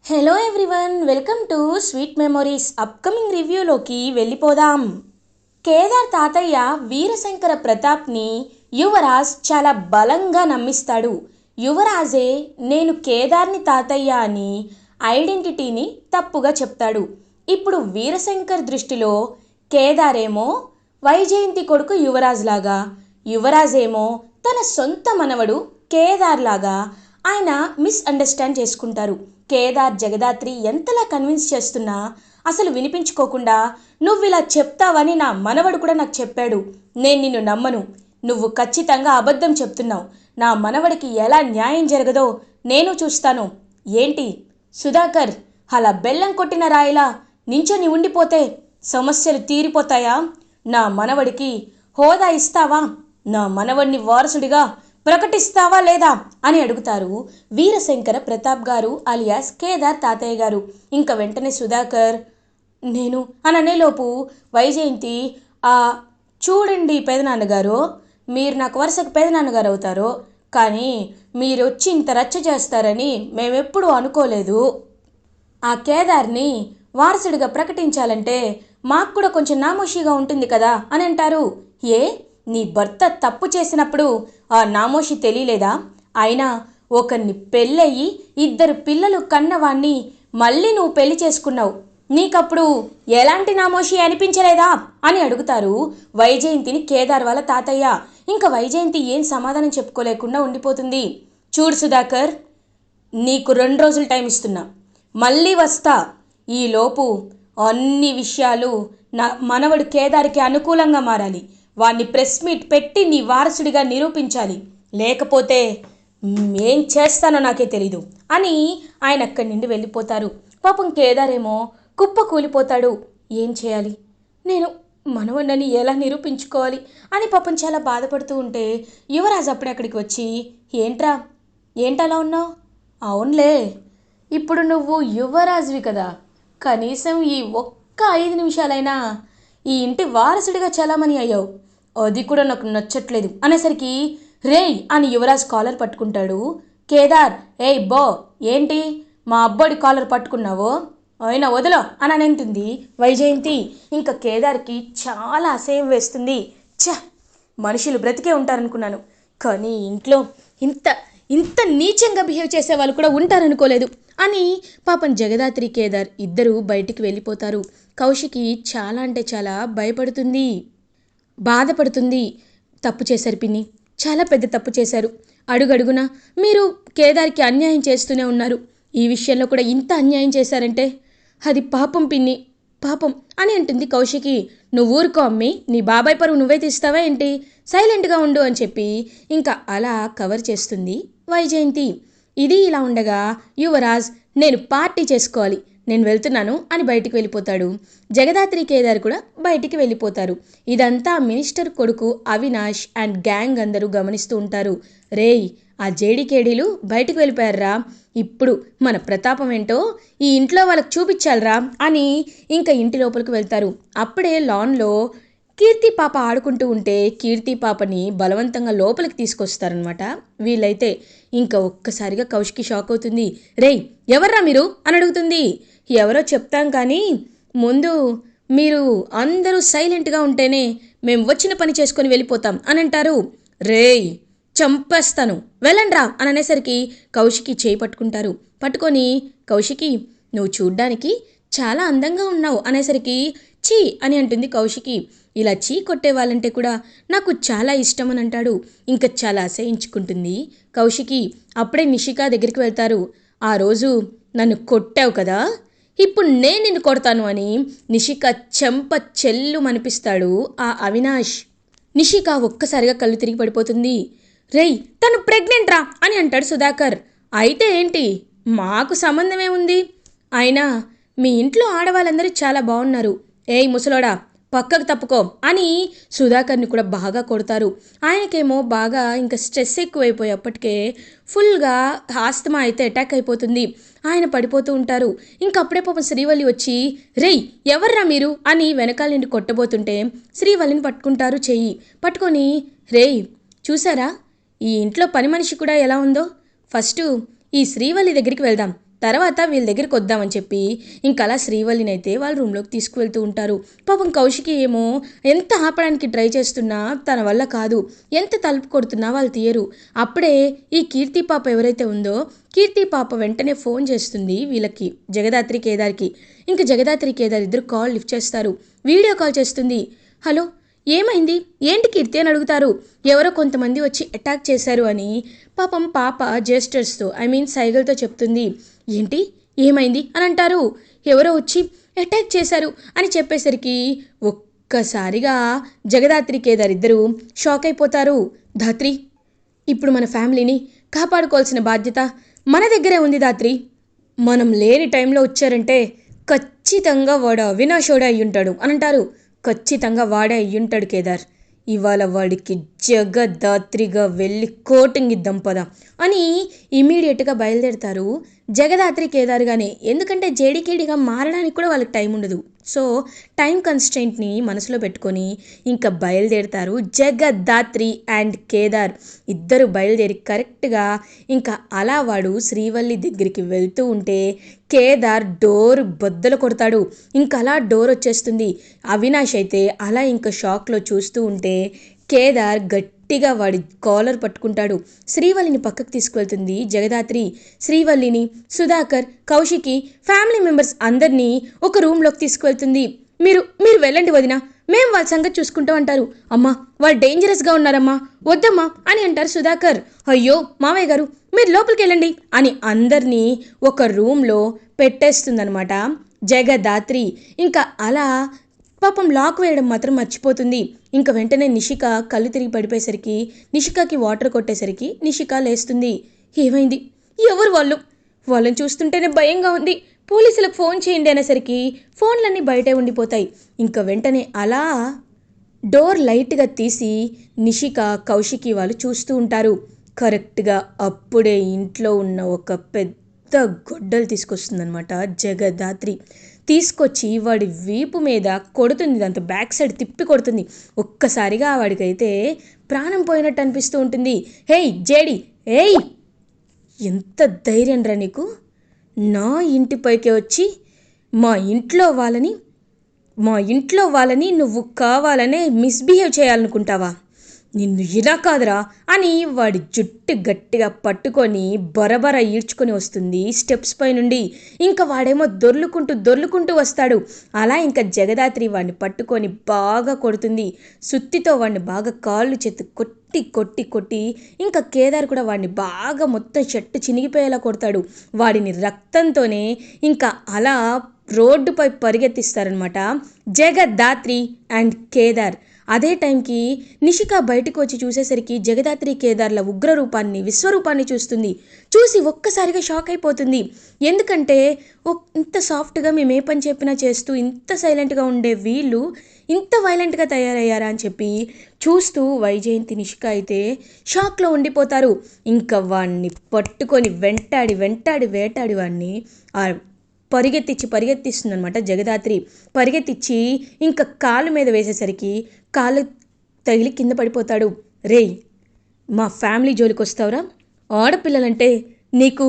Hello everyone, welcome to sweet memories. Upcoming రివ్యూలోకి వెళ్ళిపోదాం. కేదార్ తాతయ్య వీరశంకర ప్రతాప్ని యువరాజ్ చాలా బలంగా నమ్మిస్తాడు. యువరాజే నేను కేదార్ని తాతయ్య అని ఐడెంటిటీని తప్పుగా చెప్తాడు. ఇప్పుడు వీరశంకర్ దృష్టిలో కేదారేమో వైజయంతి కొడుకు యువరాజ్ లాగా, యువరాజేమో తన సొంత మనవడు కేదార్ లాగా ఆయన మిస్అండర్స్టాండ్ చేసుకుంటారు. కేదార్ జగదాత్రి ఎంతలా కన్విన్స్ చేస్తున్నా అసలు వినిపించుకోకుండా, నువ్వు ఇలా చెప్తావని నా మనవడు కూడా నాకు చెప్పాడు, నేను నిన్ను నమ్మను, నువ్వు ఖచ్చితంగా అబద్ధం చెప్తున్నావు, నా మనవడికి ఎలా న్యాయం జరగదో నేను చూస్తాను. ఏంటి సుధాకర్, అలా బెల్లం కొట్టిన రాయిలా నించొని ఉండిపోతే సమస్యలు తీరిపోతాయా? నా మనవడికి హోదా ఇస్తావా? నా మనవడిని వారసుడిగా ప్రకటిస్తావా లేదా అని అడుగుతారు వీరశంకర ప్రతాప్ గారు అలియాస్ కేదార్ తాతయ్య గారు. ఇంకా వెంటనే సుధాకర్ నేను అననేలోపు వైజయంతి, చూడండి పెదనాన్నగారు, మీరు నాకు వరుసకు పెదనాన్నగారు అవుతారు, కానీ మీరు వచ్చి ఇంత రచ్చ చేస్తారని మేమెప్పుడూ అనుకోలేదు. ఆ కేదార్ని వారసుడిగా ప్రకటించాలంటే మాకు కూడా కొంచెం నామోషిగా ఉంటుంది కదా అని అంటారు. ఏ, నీ భర్త తప్పు చేసినప్పుడు ఆ నామోషి తెలియలేదా? అయినా ఒకరిని పెళ్ళయి 2 పిల్లలు కన్నవాణ్ణి మళ్ళీ నువ్వు పెళ్లి చేసుకున్నావు, నీకప్పుడు ఎలాంటి నామోషి అనిపించలేదా అని అడుగుతారు వైజయంతిని కేదార్ వాళ్ళ తాతయ్య. ఇంకా వైజయంతి ఏం సమాధానం చెప్పుకోలేకుండా ఉండిపోతుంది. చూడు సుధాకర్, నీకు 2 రోజులు టైం ఇస్తున్నా, మళ్ళీ వస్తా. ఈలోపు అన్ని విషయాలు నా మనవడు కేదార్కి అనుకూలంగా మారాలి. వాణ్ణి ప్రెస్ మీట్ పెట్టి నీ వారసుడిగా నిరూపించాలి, లేకపోతే ఏం చేస్తానో నాకే తెలీదు అని ఆయన అక్కడి నుండి వెళ్ళిపోతారు. పాపం కేదారేమో కుప్ప కూలిపోతాడు. ఏం చేయాలి, నేను మనవడిని ఎలా నిరూపించుకోవాలి అని పాపం చాలా బాధపడుతూ ఉంటే యువరాజు అప్పుడే అక్కడికి వచ్చి, ఏంటలా ఉన్నావు? అవునులే, ఇప్పుడు నువ్వు యువరాజువి కదా, కనీసం ఈ ఒక్క 5 నిమిషాలైనా ఈ ఇంటి వారసుడిగా చలామణి అయ్యావు, అది కూడా నాకు నచ్చట్లేదు అనేసరికి, రేయ్ అని యువరాజ్ కాలర్ పట్టుకుంటాడు. కేదార్, ఏయ్ బో, ఏంటి మా అబ్బోడి కాలర్ పట్టుకున్నావో, అయినా వదలో అని అంటుంది వైజయంతి. ఇంకా కేదార్కి చాలా అసహ్యం వేస్తుంది. మనుషులు బ్రతికే ఉంటారనుకున్నాను, కానీ ఇంట్లో ఇంత ఇంత నీచంగా బిహేవ్ చేసే వాళ్ళు కూడా ఉంటారనుకోలేదు అని పాపం జగదాత్రి కేదార్ ఇద్దరూ బయటికి వెళ్ళిపోతారు. కౌశికి చాలా అంటే చాలా భయపడుతుంది, బాధపడుతుంది. తప్పు చేశారు పిన్ని, చాలా పెద్ద తప్పు చేశారు. అడుగడుగునా మీరు కేదార్కి అన్యాయం చేస్తూనే ఉన్నారు, ఈ విషయంలో కూడా ఇంత అన్యాయం చేశారంటే అది పాపం పిన్ని, పాపం అని అంటుంది కౌశికి. నువ్వు ఊరుకో అమ్మి, నీ బాబాయ్ పరువు నువ్వే తీస్తావా ఏంటి, సైలెంట్గా ఉండు అని చెప్పి ఇంకా అలా కవర్ చేస్తుంది వైజయంతి. ఇది ఇలా ఉండగా యువరాజ్, నేను పార్టీ చేసుకోవాలి, నేను వెళ్తున్నాను అని బయటికి వెళ్ళిపోతాడు. జగదాత్రి కేదార్ కూడా బయటికి వెళ్ళిపోతారు. ఇదంతా మినిస్టర్ కొడుకు అవినాష్ అండ్ గ్యాంగ్ అందరూ గమనిస్తూ ఉంటారు. రేయ్, ఆ జేడీకేడీలు బయటికి వెళ్ళిపోయారా, ఇప్పుడు మన ప్రతాపం ఏంటో ఈ ఇంట్లో వాళ్ళకి చూపించాలరా అని ఇంకా ఇంటి లోపలికి వెళ్తారు. అప్పుడే లాన్లో కీర్తి పాప ఆడుకుంటూ ఉంటే కీర్తి పాపని బలవంతంగా లోపలికి తీసుకొస్తారనమాట వీళ్ళైతే. ఇంకా ఒక్కసారిగా కౌశికి షాక్ అవుతుంది. రేయ్, ఎవర్రా మీరు అని అడుగుతుంది. ఎవరో చెప్తాం కానీ ముందు మీరు అందరూ సైలెంట్గా ఉంటేనే మేము వచ్చిన పని చేసుకొని వెళ్ళిపోతాం అని అంటారు. రేయ్, చంపేస్తాను, వెళ్ళండ్రా అని అనేసరికి కౌశికి చేయి పట్టుకుంటారు. పట్టుకొని, కౌశికి నువ్వు చూడ్డానికి చాలా అందంగా ఉన్నావు అనేసరికి చీ అని అంటుంది కౌశికి. ఇలా చీ కొట్టే వాళ్ళంటే కూడా నాకు చాలా ఇష్టం అని అంటాడు. ఇంకా చాలా అసహించుకుంటుంది కౌశికి. అప్పుడే నిషిక దగ్గరికి వెళ్తారు. ఆ రోజు నన్ను కొట్టావు కదా, ఇప్పుడు నేను నిన్ను కొడతాను అని నిషిక చెంప చెల్లు మనిపిస్తాడు ఆ అవినాష్. నిషిక ఒక్కసారిగా కళ్ళు తిరిగి పడిపోతుంది. రేయ్, తను ప్రెగ్నెంట్ రా అని అంటాడు సుధాకర్. అయితే ఏంటి, మాకు సంబంధమే ఉంది, అయినా మీ ఇంట్లో ఆడవాళ్ళందరూ చాలా బాగున్నారు, ఏయ్ ముసలోడా పక్కకు తప్పుకో అని సుధాకర్ని కూడా బాగా కొడతారు. ఆయనకేమో బాగా ఇంకా స్ట్రెస్ ఎక్కువైపోయేప్పటికే ఫుల్గా ఆస్తమా అయితే అటాక్ అయిపోతుంది. ఆయన పడిపోతూ ఉంటారు. ఇంకప్పుడే పాపం శ్రీవల్లి వచ్చి, రేయ్ ఎవర్రా మీరు అని వెనకాల నుండి కొట్టబోతుంటే శ్రీవల్లిని పట్టుకుంటారు చెయ్యి పట్టుకొని. రేయ్, చూసారా ఈ ఇంట్లో పని మనిషి కూడా ఎలా ఉందో, ఫస్ట్ ఈ శ్రీవల్లి దగ్గరికి వెళ్దాం, తర్వాత వీళ్ళ దగ్గరికి వద్దామని చెప్పి ఇంకలా శ్రీవల్లిని అయితే వాళ్ళ రూమ్లోకి తీసుకువెళ్తూ ఉంటారు. పాపం కౌశికి ఏమో ఎంత ఆపడానికి ట్రై చేస్తున్నా తన వల్ల కాదు, ఎంత తలుపు కొడుతున్నా వాళ్ళు తీయరు. అప్పుడే ఈ కీర్తి పాప ఎవరైతే ఉందో కీర్తి పాప వెంటనే ఫోన్ చేస్తుంది వీళ్ళకి, జగదాత్రి కేదార్కి. ఇంక జగదాత్రి కేదార్ ఇద్దరు కాల్ లిఫ్ట్ చేస్తారు. వీడియో కాల్ చేస్తుంది. హలో, ఏమైంది, ఏంటి కీర్తి అని అడుగుతారు. ఎవరో కొంతమంది వచ్చి అటాక్ చేశారు అని పాపం పాప జెస్టర్స్తో సైగలతో చెప్తుంది. ఏంటి, ఏమైంది అని అంటారు. ఎవరో వచ్చి అటాక్ చేశారు అని చెప్పేసరికి ఒక్కసారిగా జగదాత్రి కేదార్ ఇద్దరు షాక్ అయిపోతారు. ధాత్రి, ఇప్పుడు మన ఫ్యామిలీని కాపాడుకోవాల్సిన బాధ్యత మన దగ్గరే ఉంది ధాత్రి. మనం లేని టైంలో వచ్చారంటే ఖచ్చితంగా వాడు అవినాశోడే అయ్యుంటాడు అని అంటారు. ఖచ్చితంగా వాడే అయ్యుంటాడు కేదార్. ఇవాళ వాడికి జగదాత్రిగా వెళ్ళి కోటింగ్ ఇద్దాం పదా అని ఇమీడియట్గా బయలుదేరుతారు జగదాత్రి కేదార్గానే. ఎందుకంటే జేడీకేడీగా మారడానికి కూడా వాళ్ళకి టైం ఉండదు. సో టైం కన్స్ట్రెయింట్ని మనసులో పెట్టుకొని ఇంకా బయలుదేరుతారు జగదాత్రి అండ్ కేదార్. ఇద్దరు బయలుదేరి కరెక్ట్గా ఇంకా అలా వాడు శ్రీవల్లి దగ్గరికి వెళ్తూ ఉంటే కేదార్ డోర్ బద్దలు కొడతాడు. ఇంకా అలా డోర్ వచ్చేస్తుంది. అవినాష్ అయితే అలా ఇంకా షాక్లో చూస్తూ ఉంటే కేదార్ గట్టిగా వాడి కాలర్ పట్టుకుంటాడు. శ్రీవల్లిని పక్కకు తీసుకువెళ్తుంది జగదాత్రి. శ్రీవల్లిని, సుధాకర్, కౌశికి, ఫ్యామిలీ మెంబర్స్ అందరినీ ఒక రూమ్లోకి తీసుకువెళ్తుంది. మీరు మీరు వెళ్ళండి వదినా, మేము వాళ్ళ సంగతి చూసుకుంటాం అంటారు. అమ్మా, వాళ్ళు డేంజరస్గా ఉన్నారమ్మా, వద్దమ్మా అని అంటారు సుధాకర్. అయ్యో మావయ్య గారు, మీరు లోపలికి వెళ్ళండి అని అందరినీ ఒక రూమ్లో పెట్టేస్తుందనమాట జగదాత్రి. ఇంకా అలా పాపం లాక్ వేయడం మాత్రం మర్చిపోతుంది. ఇంకా వెంటనే నిషిక కళ్ళు తిరిగి పడిపోయేసరికి, నిషికకి వాటర్ కొట్టేసరికి నిషిక లేస్తుంది. ఏమైంది, ఎవరు వాళ్ళు, వాళ్ళని చూస్తుంటేనే భయంగా ఉంది, పోలీసులకు ఫోన్ చేయండి అనేసరికి ఫోన్లన్నీ బయటే ఉండిపోతాయి. ఇంకా వెంటనే అలా డోర్ లైట్గా తీసి నిషిక, కౌశికి వాళ్ళు చూస్తూ ఉంటారు. కరెక్ట్గా అప్పుడే ఇంట్లో ఉన్న ఒక పెద్ద గొడ్డలు తీసుకొస్తుందనమాట జగదాత్రి. తీసుకొచ్చి వాడి వీపు మీద కొడుతుంది, దాంతో బ్యాక్ సైడ్ తిప్పి కొడుతుంది. ఒక్కసారిగా వాడికైతే ప్రాణం పోయినట్టు అనిపిస్తూ ఉంటుంది. హేయ్ జేడి, ఏయ్, ఎంత ధైర్యం రా నీకు, నా ఇంటిపైకే వచ్చి మా ఇంట్లో వాళ్ళని నువ్వు కావాలనే మిస్బిహేవ్ చేయాలనుకుంటావా, నిన్ను ఇలా కాదురా అని వాడి జుట్టు గట్టిగా పట్టుకొని బరబర ఈడ్చుకొని వస్తుంది స్టెప్స్ పై నుండి. ఇంకా వాడేమో దొర్లుకుంటూ వస్తాడు. అలా ఇంకా జగదాత్రి వాడిని పట్టుకొని బాగా కొడుతుంది. సుత్తితో వాడిని బాగా కాళ్ళు చేతి కొట్టి ఇంకా కేదార్ కూడా వాడిని బాగా మొత్తం షర్టు చినిగిపోయేలా కొడతాడు. వాడిని రక్తంతోనే ఇంకా అలా రోడ్డుపై పరిగెత్తిస్తారనమాట జగదాత్రి అండ్ కేదార్. అదే టైంకి నిషిక బయటకు వచ్చి చూసేసరికి జగదాత్రి కేదార్ల ఉగ్రరూపాన్ని, విశ్వరూపాన్ని చూస్తుంది. చూసి ఒక్కసారిగా షాక్ అయిపోతుంది. ఎందుకంటే ఇంత సాఫ్ట్గా మేము ఏ పని చెప్పినా చేస్తూ ఇంత సైలెంట్గా ఉండే వీళ్ళు ఇంత వైలెంట్గా తయారయ్యారా అని చెప్పి చూస్తూ వైజయంతి, నిషిక అయితే షాక్లో ఉండిపోతారు. ఇంకా వాడిని పట్టుకొని వేటాడి వాడిని పరిగెత్తిస్తుందనమాట జగదాత్రి. పరిగెత్తించి ఇంకా కాలు మీద వేసేసరికి కాలు తగిలి కింద పడిపోతాడు. రేయ్, మా ఫ్యామిలీ జోలికి వస్తావురా, ఆడపిల్లలంటే నీకు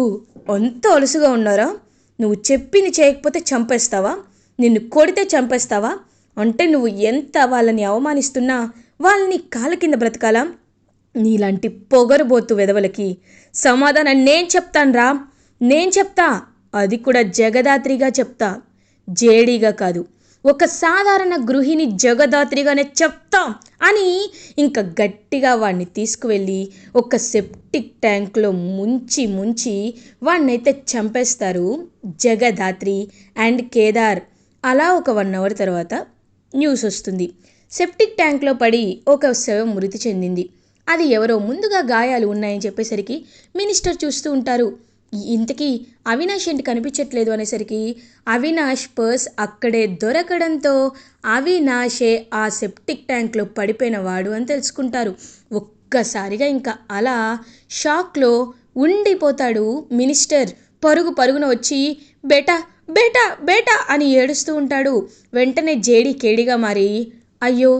అంత అలుసుగా ఉన్నారా, నువ్వు చెప్పింది చేయకపోతే చంపేస్తావా, నిన్ను కొడితే చంపేస్తావా, అంటే నువ్వు ఎంత వాళ్ళని అవమానిస్తున్నా వాళ్ళని కాళ్ళ కింద బ్రతకాలా, నీలాంటి పొగరుబోతు వెధవలకి సమాధానం నేను చెప్తా, అది కూడా జగదాత్రిగా చెప్తా, జేడీగా కాదు, ఒక సాధారణ గృహిణి జగదాత్రిగానే చెప్తా అని ఇంకా గట్టిగా వాడిని తీసుకువెళ్ళి ఒక సెప్టిక్ ట్యాంక్లో ముంచి వాడినైతే చంపేస్తారు జగదాత్రి అండ్ కేదార్. అలా ఒక 1 hour తర్వాత న్యూస్ వస్తుంది. సెప్టిక్ ట్యాంక్లో పడి ఒక శవం మృతి చెందింది. అది ఎవరో ముందుగా గాయాలు ఉన్నాయని చెప్పేసరికి మినిస్టర్ చూస్తూ ఉంటారు. ఇంతకీ అవినాష్ ఏంటి కనిపించట్లేదు అనేసరికి అవినాష్ పర్స్ అక్కడే దొరకడంతో అవినాషే ఆ సెప్టిక్ ట్యాంక్లో పడిపోయిన వాడు అని తెలుసుకుంటారు. ఒక్కసారిగా ఇంకా అలా షాక్లో ఉండిపోతాడు మినిస్టర్. పరుగున వచ్చి బేటా బేటా బేటా అని ఏడుస్తూ ఉంటాడు. వెంటనే జేడీ కేడిగా మారి, అయ్యో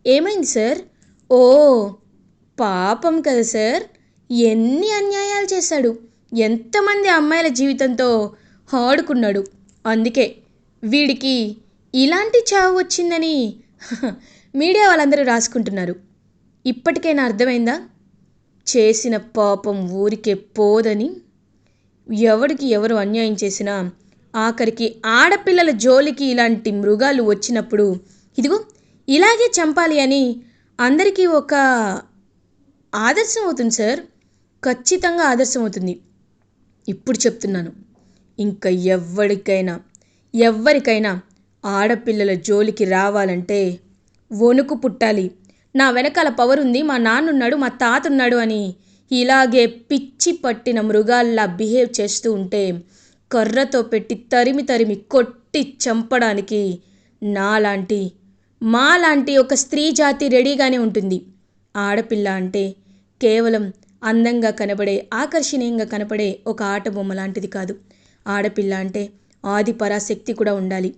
ఏమైంది సార్, ఓ పాపం కదా సార్, ఎన్ని అన్యాయాలు చేశాడు, ఎంతమంది అమ్మాయిల జీవితంతో ఆడుకున్నాడు. అందుకే వీడికి ఇలాంటి చావు వచ్చిందని మీడియా వాళ్ళందరూ రాసుకుంటున్నారు. ఇప్పటికైనా అర్థమైందా? చేసిన పాపం ఊరికే పోదని. ఎవరికి ఎవరు అన్యాయం చేసినా ఆఖరికి ఆడపిల్లల జోలికి ఇలాంటి మృగాలు వచ్చినప్పుడు ఇదిగో ఇలాగే చంపాలి అని అందరికీ ఒక ఆదర్శం అవుతుంది సార్. ఖచ్చితంగా ఆదర్శం అవుతుంది. ఇప్పుడు చెప్తున్నాను, ఇంకా ఎవరికైనా ఆడపిల్లల జోలికి రావాలంటే వణుకు పుట్టాలి. నా వెనకాల పవర్ ఉంది, మా నాన్నున్నాడు, మా తాత ఉన్నాడు అని ఇలాగే పిచ్చి పట్టిన మృగాల్లా బిహేవ్ చేస్తూ ఉంటే కర్రతో పెట్టి తరిమి తరిమి కొట్టి చంపడానికి మాలాంటి ఒక స్త్రీ జాతి రెడీగానే ఉంటుంది. ఆడపిల్ల అంటే కేవలం అందంగా కనబడే, ఆకర్షణీయంగా కనపడే ఒక ఆట బొమ్మ లాంటిది కాదు. ఆడపిల్ల అంటే ఆది పరాశక్తి కూడా ఉండాలి.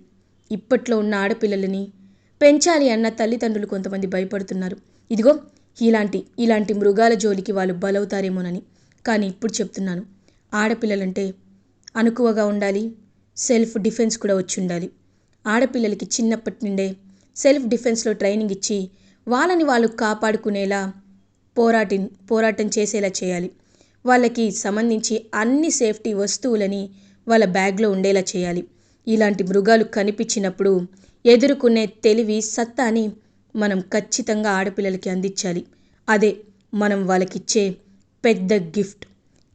ఇప్పట్లో ఉన్న ఆడపిల్లలని పెంచాలి అన్న తల్లిదండ్రులు కొంతమంది భయపడుతున్నారు. ఇదిగో ఇలాంటి మృగాల జోలికి వాళ్ళు బలవుతారేమోనని. కానీ ఇప్పుడు చెప్తున్నాను, ఆడపిల్లలంటే అణకువగా ఉండాలి, సెల్ఫ్ డిఫెన్స్ కూడా వచ్చి ఉండాలి. ఆడపిల్లలకి చిన్నప్పటి నుండే సెల్ఫ్ డిఫెన్స్లో ట్రైనింగ్ ఇచ్చి వాళ్ళని వాళ్ళు కాపాడుకునేలా పోరాటం చేసేలా చేయాలి. వాళ్ళకి సంబంధించి అన్ని సేఫ్టీ వస్తువులని వాళ్ళ బ్యాగ్లో ఉండేలా చేయాలి. ఇలాంటి మృగాలు కనిపించినప్పుడు ఎదుర్కొనే తెలివి, సత్తాని మనం ఖచ్చితంగా ఆడపిల్లలకి అందించాలి. అదే మనం వాళ్ళకిచ్చే పెద్ద గిఫ్ట్.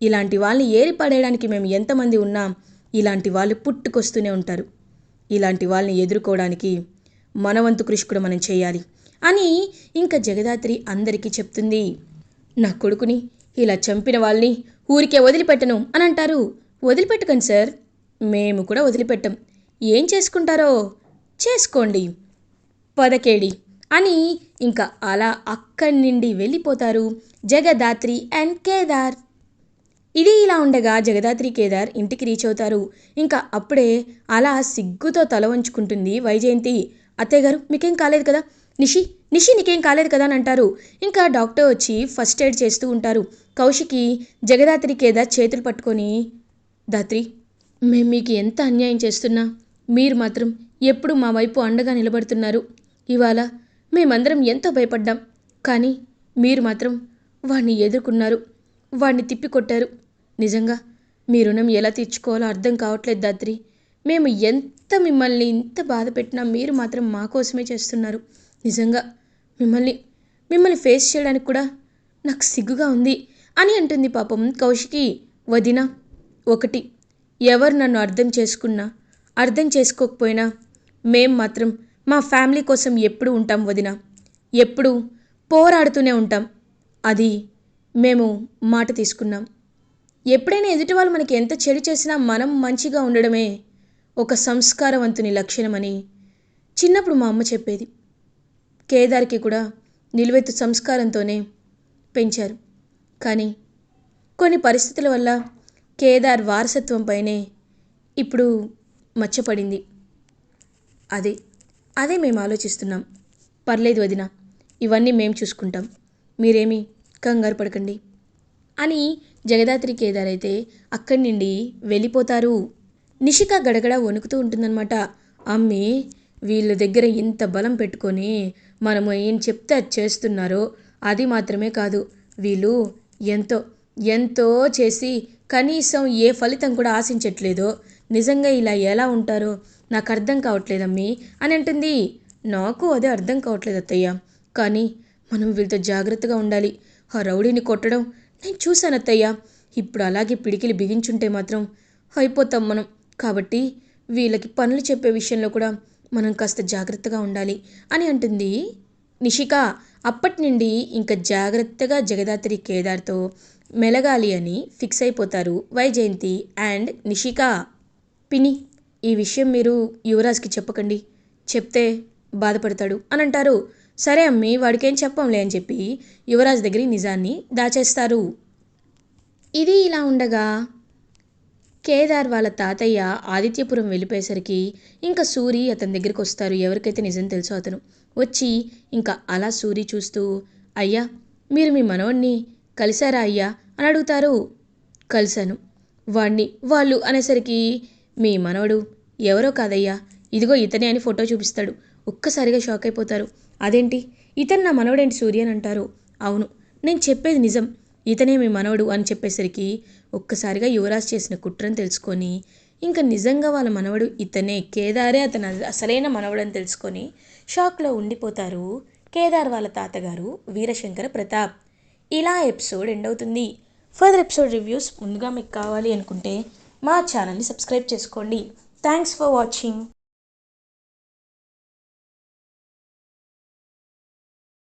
ఇలాంటి వాళ్ళని ఏరిపడేయడానికి మేము ఎంతమంది ఉన్నా ఇలాంటి వాళ్ళు పుట్టుకొస్తూనే ఉంటారు. ఇలాంటి వాళ్ళని ఎదుర్కోవడానికి మనవంతు కృషి కూడా మనం చేయాలి అని ఇంకా జగదాత్రి అందరికీ చెప్తుంది. నా కొడుకుని ఇలా చంపిన వాళ్ళని ఊరికే వదిలిపెట్టను అని అంటారు. వదిలిపెట్టకండి సార్, మేము కూడా వదిలిపెట్టం. ఏం చేసుకుంటారో చేసుకోండి, పదకేడి అని ఇంకా అలా అక్కడి నుండి వెళ్ళిపోతారు జగదాత్రి అండ్ కేదార్. ఇది ఇలా ఉండగా జగదాత్రి కేదార్ ఇంటికి రీచ్ అవుతారు. ఇంకా అప్పుడే అలా సిగ్గుతో తల వంచుకుంటుంది వైజయంతి. అత్తయ్య గారు మీకేం కాలేదు కదా, నిషి నీకేం కాలేదు కదా అని అంటారు. ఇంకా డాక్టర్ వచ్చి ఫస్ట్ ఎయిడ్ చేస్తూ ఉంటారు. కౌశికి జగదాత్రి కేదార్ చేతులు పట్టుకొని, దాత్రి మేము మీకు ఎంత అన్యాయం చేస్తున్నా మీరు మాత్రం ఎప్పుడు మా వైపు అండగా నిలబడుతున్నారు. ఇవాళ మేమందరం ఎంతో భయపడ్డాం, కానీ మీరు మాత్రం వాణ్ణి ఎదుర్కొన్నారు, వాణ్ణి తిప్పికొట్టారు. నిజంగా మీ రుణం ఎలా తీర్చుకోవాలో అర్థం కావట్లేదు దాత్రి. మేము ఎంత మిమ్మల్ని ఇంత బాధ పెట్టినా మీరు మాత్రం మా కోసమే చేస్తున్నారు. నిజంగా మిమ్మల్ని ఫేస్ చేయడానికి కూడా నాకు సిగ్గుగా ఉంది అని అంటుంది పాపం కౌశికి. వదిన, ఒకటి, ఎవరు నన్ను అర్థం చేసుకున్నా అర్థం చేసుకోకపోయినా మేం మాత్రం మా ఫ్యామిలీ కోసం ఎప్పుడూ ఉంటాం వదిన, ఎప్పుడూ పోరాడుతూనే ఉంటాం. అది మేము మాట తీసుకున్నాం. ఎప్పుడైనా ఎదుటి వాళ్ళు మనకి ఎంత చెడు చేసినా మనం మంచిగా ఉండడమే ఒక సంస్కారవంతుని లక్షణమని చిన్నప్పుడు మా అమ్మ చెప్పేది. కేదార్కి కూడా నిలువెత్తు సంస్కారంతోనే పెంచారు. కానీ కొన్ని పరిస్థితుల వల్ల కేదార్ వారసత్వంపైనే ఇప్పుడు మచ్చపడింది. అదే మేము ఆలోచిస్తున్నాం. పర్లేదు వదిన, ఇవన్నీ మేము చూసుకుంటాం, మీరేమీ కంగారు పడకండి అని జగదాత్రి కేదార్ అయితే అక్కడి నుండి వెళ్ళిపోతారు. నిషిక గడగడ వణుకుతూ ఉంటుందన్నమాట. అమ్మి, వీళ్ళ దగ్గర ఇంత బలం పెట్టుకొని మనము ఏం చెప్తే అది చేస్తున్నారో, అది మాత్రమే కాదు, వీళ్ళు ఎంతో చేసి కనీసం ఏ ఫలితం కూడా ఆశించట్లేదో, నిజంగా ఇలా ఎలా ఉంటారో నాకు అర్థం కావట్లేదమ్మీ అని అంటుంది. నాకు అదే అర్థం కావట్లేదు అత్తయ్య, కానీ మనం వీళ్ళతో జాగ్రత్తగా ఉండాలి. ఆ రౌడీని కొట్టడం నేను చూశాను అత్తయ్య. ఇప్పుడు అలాగే పిడికిలి బిగించుంటే మాత్రం అయిపోతాం మనం. కాబట్టి వీళ్ళకి పనులు చెప్పే విషయంలో కూడా మనం కాస్త జాగ్రత్తగా ఉండాలి అని అంటుంది నిషిక. అప్పటి నుండి ఇంకా జాగ్రత్తగా జగదాత్రి కేదార్తో మెలగాలి అని ఫిక్స్ అయిపోతారు వైజయంతి అండ్ నిషిక. పిన్ని, ఈ విషయం మీరు యువరాజ్కి చెప్పకండి, చెప్తే బాధపడతాడు అని అంటారు. సరే అమ్మి, వాడికేం చెప్పంలే అని చెప్పి యువరాజ్ దగ్గర నిజాన్ని దాచేస్తారు. ఇది ఇలా ఉండగా కేదార్ వాళ్ళ తాతయ్య ఆదిత్యపురం వెళ్ళిపోయేసరికి ఇంకా సూరి అతని దగ్గరికి వస్తారు. ఎవరికైతే నిజం తెలుసో అతను వచ్చి ఇంకా అలా సూరి చూస్తూ, అయ్యా మీరు మీ మనవణ్ణి కలిశారా అయ్యా అని అడుగుతారు. కలిశాను, వాళ్ళు అనేసరికి మీ మనవడు ఎవరో కాదయ్యా, ఇదిగో ఇతనే అని ఫోటో చూపిస్తాడు. ఒక్కసారిగా షాక్ అయిపోతారు. అదేంటి, ఇతను నా మనవడేంటి సూర్య అని అంటారు. అవును, నేను చెప్పేది నిజం, ఇతనే మీ మనవడు అని చెప్పేసరికి ఒక్కసారిగా యువరాజ్ చేసిన కుట్రని తెలుసుకొని ఇంకా నిజంగా వాళ్ళ మనవడు ఇతనే, కేదారే అతను అసలైన మనవడు అని తెలుసుకొని షాక్లో ఉండిపోతారు కేదార్ వాళ్ళ తాతగారు వీరశంకర ప్రతాప్. ఇలా ఎపిసోడ్ ఎండ్ అవుతుంది. ఫర్దర్ ఎపిసోడ్ రివ్యూస్ ముందుగా మీకు కావాలి అనుకుంటే మా ఛానల్ని సబ్స్క్రైబ్ చేసుకోండి. Thanks for watching.